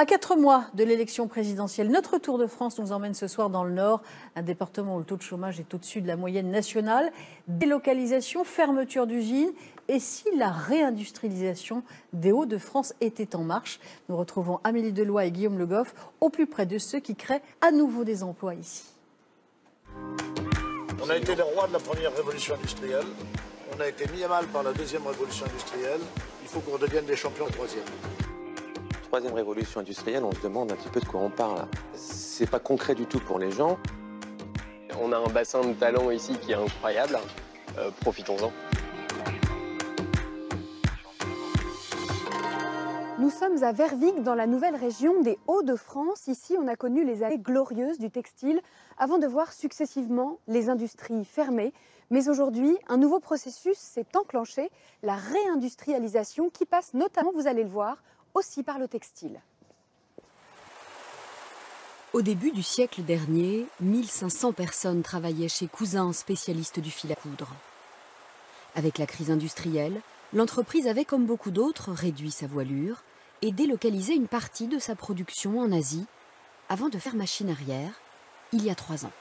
À 4 mois de l'élection présidentielle, notre Tour de France nous emmène ce soir dans le Nord, un département où le taux de chômage est au-dessus de la moyenne nationale. Délocalisation, fermeture d'usines, et si la réindustrialisation des Hauts-de-France était en marche? Nous retrouvons Amélie Deloy et Guillaume Le Goff au plus près de ceux qui créent à nouveau des emplois ici. On a été les rois de la première révolution industrielle. On a été mis à mal par la deuxième révolution industrielle. Il faut qu'on redevienne des champions de troisième. Troisième révolution industrielle, on se demande un petit peu de quoi on parle. C'est pas concret du tout pour les gens. On a un bassin de talent ici qui est incroyable. Profitons-en. Nous sommes à Vervic, dans la nouvelle région des Hauts-de-France. Ici, on a connu les années glorieuses du textile avant de voir successivement les industries fermer. Mais aujourd'hui, un nouveau processus s'est enclenché, la réindustrialisation qui passe notamment, vous allez le voir, aussi par le textile. Au début du siècle dernier, 1500 personnes travaillaient chez Cousin, spécialiste du fil à coudre. Avec la crise industrielle, l'entreprise avait, comme beaucoup d'autres, réduit sa voilure et délocalisé une partie de sa production en Asie, avant de faire machine arrière, il y a 3 ans.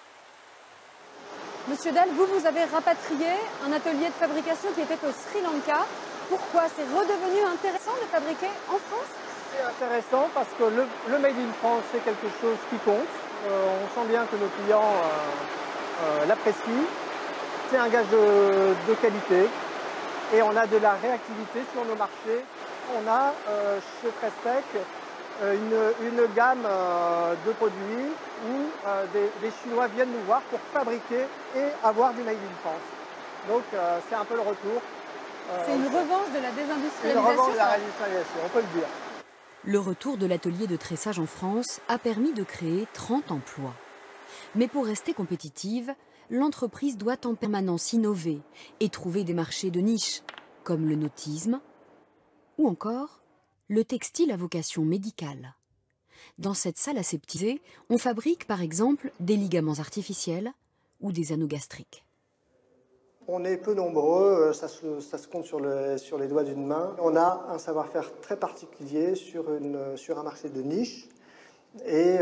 Monsieur Dahl, vous avez rapatrié un atelier de fabrication qui était au Sri Lanka. Pourquoi? C'est redevenu intéressant de fabriquer en France? C'est intéressant parce que le Made in France, c'est quelque chose qui compte. On sent bien que nos clients l'apprécient. C'est un gage de qualité et on a de la réactivité sur nos marchés. On a chez Prestec une gamme de produits où des Chinois viennent nous voir pour fabriquer et avoir du Made in France. Donc c'est un peu le retour. C'est une revanche de la désindustrialisation. Une revanche de la réindustrialisation, on peut le dire. Le retour de l'atelier de tressage en France a permis de créer 30 emplois. Mais pour rester compétitive, l'entreprise doit en permanence innover et trouver des marchés de niche, comme le nautisme ou encore le textile à vocation médicale. Dans cette salle aseptisée, on fabrique par exemple des ligaments artificiels ou des anneaux gastriques. On est peu nombreux, ça se compte sur les doigts d'une main. On a un savoir-faire très particulier sur un marché de niche et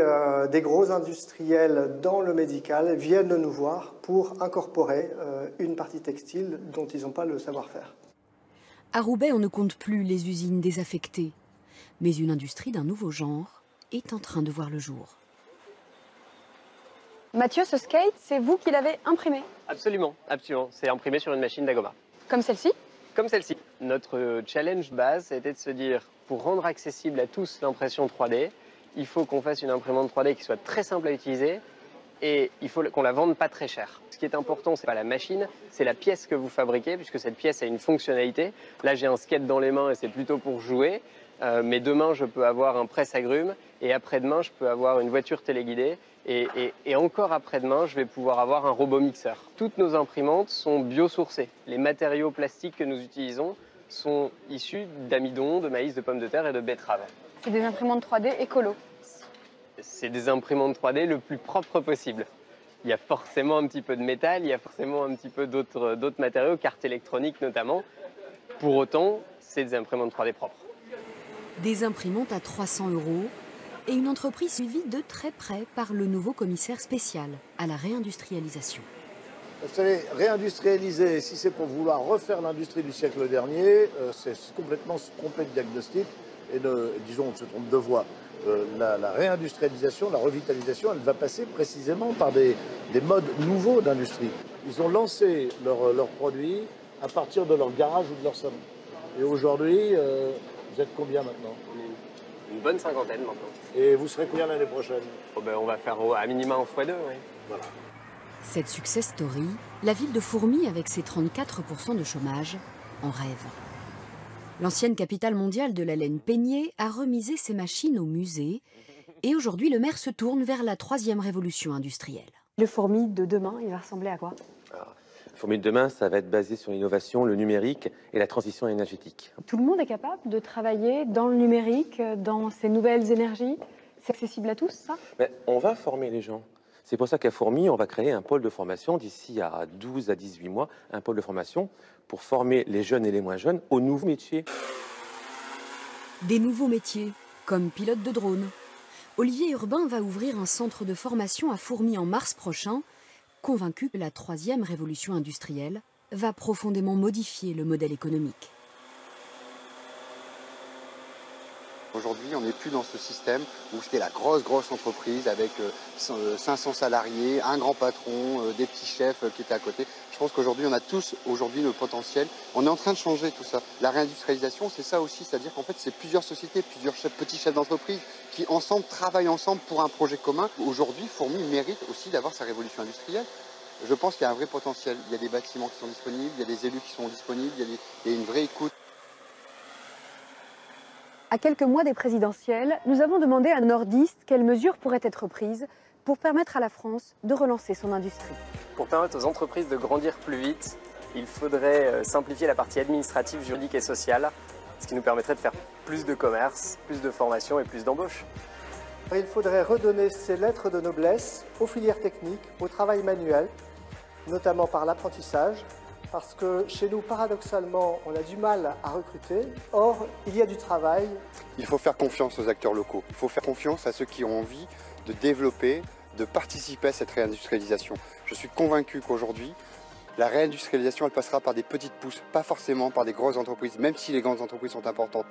des gros industriels dans le médical viennent nous voir pour incorporer une partie textile dont ils n'ont pas le savoir-faire. À Roubaix, on ne compte plus les usines désaffectées, mais une industrie d'un nouveau genre est en train de voir le jour. Mathieu, ce skate, c'est vous qui l'avez imprimé? Absolument, absolument. C'est imprimé sur une machine d'Agoma. Comme celle-ci? Comme celle-ci. Notre challenge base, c'était de se dire, pour rendre accessible à tous l'impression 3D, il faut qu'on fasse une imprimante 3D qui soit très simple à utiliser et il faut qu'on la vende pas très cher. Ce qui est important, c'est pas la machine, c'est la pièce que vous fabriquez, puisque cette pièce a une fonctionnalité. Là, j'ai un skate dans les mains et c'est plutôt pour jouer. Mais demain, je peux avoir un presse-agrumes et après-demain, je peux avoir une voiture téléguidée et encore après-demain, je vais pouvoir avoir un robot mixeur. Toutes nos imprimantes sont biosourcées. Les matériaux plastiques que nous utilisons sont issus d'amidon, de maïs, de pommes de terre et de betterave. C'est des imprimantes 3D écolo. C'est des imprimantes 3D le plus propre possible. Il y a forcément un petit peu de métal, il y a forcément un petit peu d'autres matériaux, cartes électroniques notamment. Pour autant, c'est des imprimantes 3D propres. Des imprimantes à 300 € et une entreprise suivie de très près par le nouveau commissaire spécial à la réindustrialisation. Vous savez, réindustrialiser, si c'est pour vouloir refaire l'industrie du siècle dernier, c'est complètement se tromper de diagnostic et disons, on se trompe de voie. La réindustrialisation, la revitalisation, elle va passer précisément par des modes nouveaux d'industrie. Ils ont lancé leurs produits à partir de leur garage ou de leur salon. Et aujourd'hui, vous êtes combien maintenant? Une bonne cinquantaine maintenant. Et vous serez combien l'année prochaine? On va faire à minima un x2, oui. Voilà. Cette success story, la ville de Fourmies avec ses 34% de chômage, en rêve. L'ancienne capitale mondiale de la laine peignée a remisé ses machines au musée et aujourd'hui le maire se tourne vers la 3e révolution industrielle. Le Fourmies de demain, il va ressembler à quoi? Le Fourmies de demain, ça va être basé sur l'innovation, le numérique et la transition énergétique. Tout le monde est capable de travailler dans le numérique, dans ces nouvelles énergies? C'est accessible à tous, ça? Mais on va former les gens. C'est pour ça qu'à Fourmies, on va créer un pôle de formation d'ici à 12 à 18 mois, un pôle de formation pour former les jeunes et les moins jeunes aux nouveaux métiers. Des nouveaux métiers, comme pilote de drone. Olivier Urbain va ouvrir un centre de formation à Fourmies en mars prochain, convaincu que la troisième révolution industrielle va profondément modifier le modèle économique. Aujourd'hui, on n'est plus dans ce système où c'était la grosse entreprise avec 500 salariés, un grand patron, des petits chefs qui étaient à côté. Je pense qu'aujourd'hui, on a tous le potentiel. On est en train de changer tout ça. La réindustrialisation, c'est ça aussi, c'est-à-dire qu'en fait, c'est plusieurs sociétés, plusieurs petits chefs d'entreprise qui ensemble travaillent ensemble pour un projet commun. Aujourd'hui, Fourmies mérite aussi d'avoir sa révolution industrielle. Je pense qu'il y a un vrai potentiel. Il y a des bâtiments qui sont disponibles, il y a des élus qui sont disponibles, il y a une vraie écoute. À quelques mois des présidentielles, nous avons demandé à Nordiste quelles mesures pourraient être prises pour permettre à la France de relancer son industrie. Pour permettre aux entreprises de grandir plus vite, il faudrait simplifier la partie administrative, juridique et sociale, ce qui nous permettrait de faire plus de commerce, plus de formation et plus d'embauches. Il faudrait redonner ces lettres de noblesse aux filières techniques, au travail manuel, notamment par l'apprentissage, parce que chez nous, paradoxalement, on a du mal à recruter. Or, il y a du travail. Il faut faire confiance aux acteurs locaux. Il faut faire confiance à ceux qui ont envie de développer, de participer à cette réindustrialisation. Je suis convaincu qu'aujourd'hui, la réindustrialisation, elle passera par des petites pousses, pas forcément par des grosses entreprises, même si les grandes entreprises sont importantes.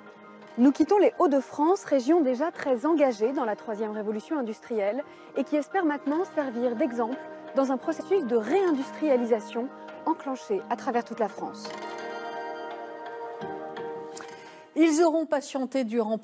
Nous quittons les Hauts-de-France, région déjà très engagée dans la troisième révolution industrielle et qui espère maintenant servir d'exemple dans un processus de réindustrialisation enclenché à travers toute la France. Ils auront patienté durant